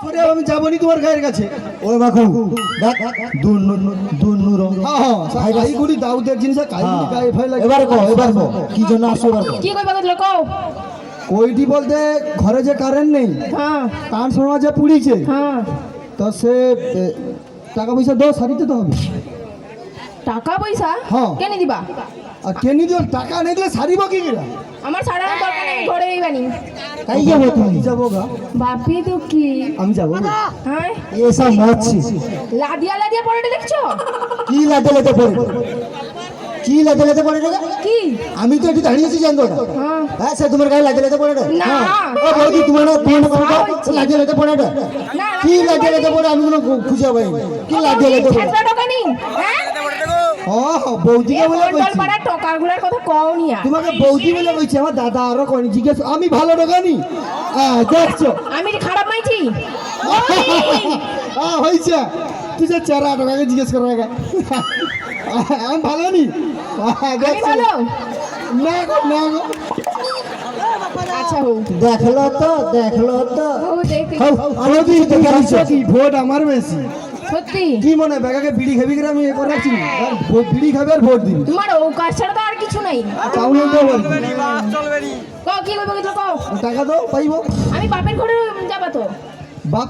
করে আমি যাবনি তোমার গায়ের কাছে। ওই মাখু দেখ দুন্নুর হ্যাঁ ভাই গুলি দাউদের জিনিস কাইগুলি গায়ে ফাই লাগে। এবার কো কি জন্য আসো এবার কো কি কইবা কইলো কও? কইটি বলতে ঘরে যে কারেন্ট নেই, হ্যাঁ তার সময় যে পুড়িছে, হ্যাঁ। তো সে টাকা পয়সা দাও, সারিতে তো হবে। টাকা পয়সা হ্যাঁ। কেন দিবা? আর কেনি দিও, টাকা নেই দিলে সারিব কি করে? আমার সারানোর দরকার নেই, ঘরে বানি। তাই যাবো তুমি যাবো গা, বাপি তো কি আমি যাবো। হ্যাঁ এসব মারছি লাদিয়া লাদিয়া পড়ে দেখছো কি লাটে লাটে পড়ে কি লাটে লাটে পড়ে রে কি? আমি তো একটু দাঁড়িয়েছি জানতো না। হ্যাঁ হ্যাঁ সে তোমার গায়ে লাটে লাটে পড়ে রে না ও বৌদি তোমার লাটে লাটে পড়ে রে না কি লাটে লাটে পড়ে আমি কোনো খুঁজে পাই কি লাটে লাটে পড়ে ছেঁচড়া দোকানি হ্যাঁ বৌদিকে বলে মন্ডল কইছি, পাড়ার টকারগুলোর কথা কও নিয়া। তোমাকে বৌদি বলে কইছি, আমার দাদা আরো কয়নি জিজ্ঞেস, আমি ভালো দোকানি। দেখছো আমি কি খারাপ মাইছি? হয়েছে, তুই যে চারা টাকাকে জিজ্ঞেস করো আগে। আমি ভালো নি, আমি ভালো না গো না গো। আচ্ছা হোক দেখলো তো ও দেখি বৌদি দেখে আসছো কি ভোট আমার বেশি। সত্যি কি মনে হয় ব্যাগাকে বিড়ি খাবি করে আমি এ করে রাখছি, বিড়ি খাবে আর ভোট দিবি, তোমার ও কাজ ছাড়া তো আর কিছু নাই। চাউল দেবো কও কি কইবা কইলো কও? টাকা দাও পাইবো। আমি বাপের ঘরে যাবা তো? বাপ